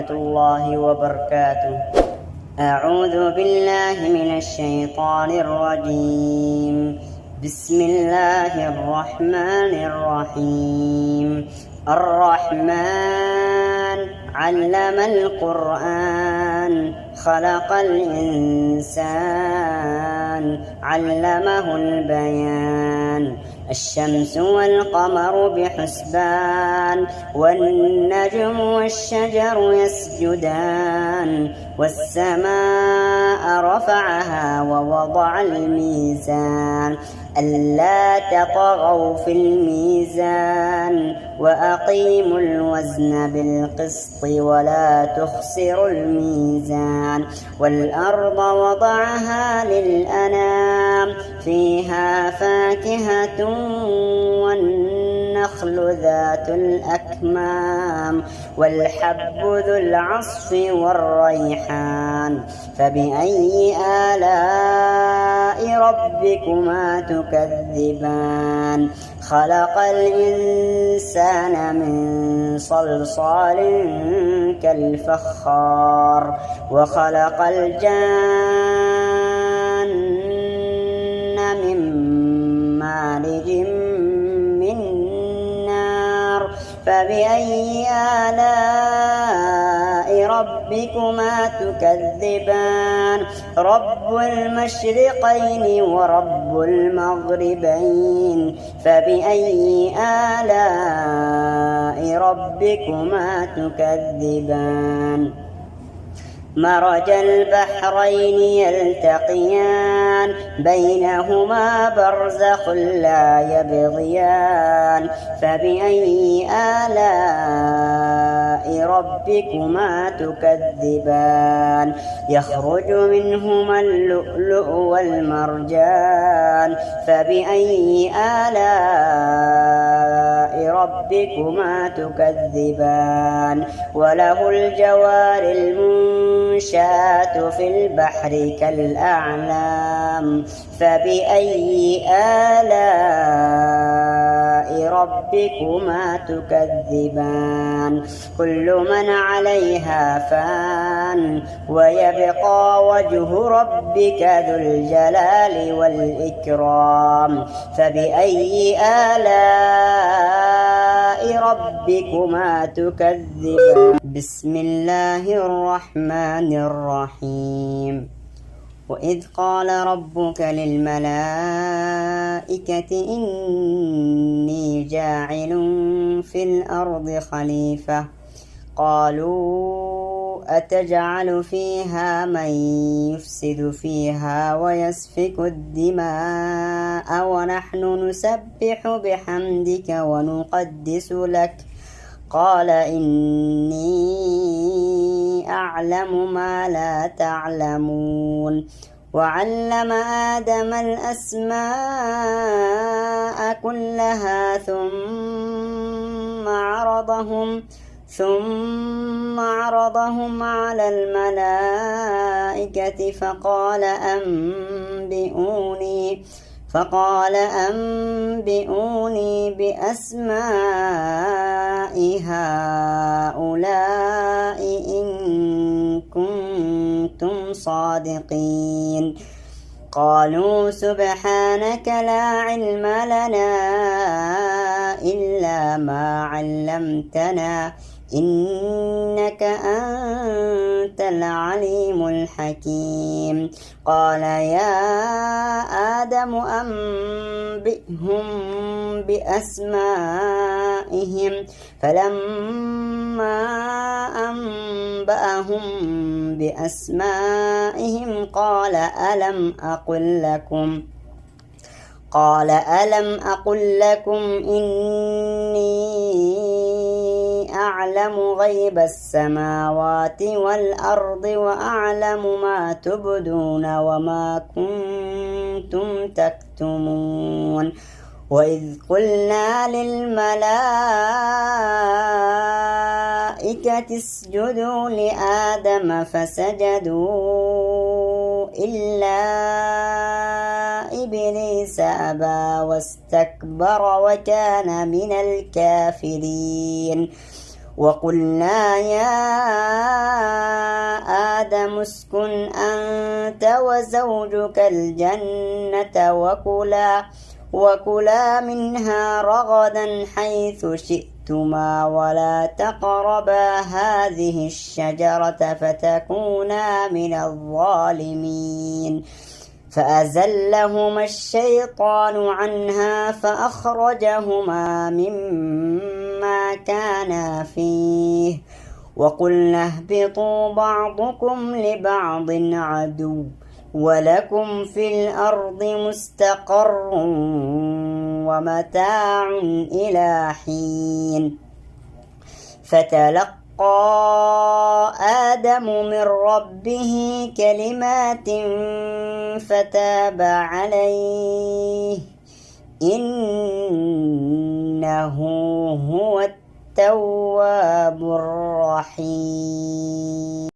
ورحمة الله وبركاته. أعوذ بالله من الشيطان الرجيم. بسم الله الرحمن الرحيم. الرحمن علم القرآن خلق الإنسان علمه البيان. الشمس والقمر بحسبان والنجم والشجر يسجدان والسماء رفعها ووضع الميزان ألا تطغوا في الميزان وأقيموا الوزن بالقسط ولا تخسروا الميزان. والأرض وضعها للأنام فيها فاكهة والنخل ذات الأكمام والحب ذو العصف والريحان. فبأي آلاء ربكما تكذبان؟ خلق الإنسان من صلصال كالفخار وخلق الجان من مارج من نار. فبأي آلاء ربكما تكذبان؟ رب المشرقين ورب المغربين. فبأي آلاء ربكما تكذبان؟ مرج البحرين يلتقيان بينهما برزخ لا يبغيان. فبأي آلاء ربكما تكذبان؟ يخرج منهما اللؤلؤ والمرجان. فبأي آلاء ربكما تكذبان؟ وله الجوار المنشآت في البحر كالأعلام. فبأي آلاء ربكما تكذبان؟ كل من عليها فان ويبقى وجه ربك ذو الجلال والإكرام. فبأي آلاء ربكما تكذبان؟ بسم الله الرحمن الرحيم. وإذ قال ربك للملائكة إني جاعل في الأرض خليفة قالوا أتجعل فيها من يفسد فيها ويسفك الدماء ونحن نسبح بحمدك ونقدس لك قال إني أعلم ما لا تعلمون. وعلم آدم الأسماء كلها ثم عرضهم على الملائكة فقال أنبئوني بأسماء هؤلاء إن كنتم صادقين. قالوا سبحانك لا علم لنا إلا ما علمتنا إنك أنت العليم الحكيم. قال يا آدم أنبئهم بأسمائهم. فلما أنبأهم بأسمائهم قال ألم أقل لكم إني أعلم غيب السماوات والأرض وأعلم ما تبدون وما كنتم تكتمون. وإذ قلنا للملائكة اسجدوا لآدم فسجدوا إلا إبليس أبى واستكبر وكان من الكافرين. وقلنا يا آدم اسكن أنت وزوجك الجنة وكلا منها رغدا حيث شئتما ولا تقربا هذه الشجرة فتكونا من الظالمين فأزلهما الشيطان عنها فأخرجهما مما كانا فيه وقلنا اهبطوا بعضكم لبعض عدو ولكم في الأرض مستقر ومتاع إلى حين فتلقى آدم من ربه كلمات فتاب عليه إنه هو التواب الرحيم.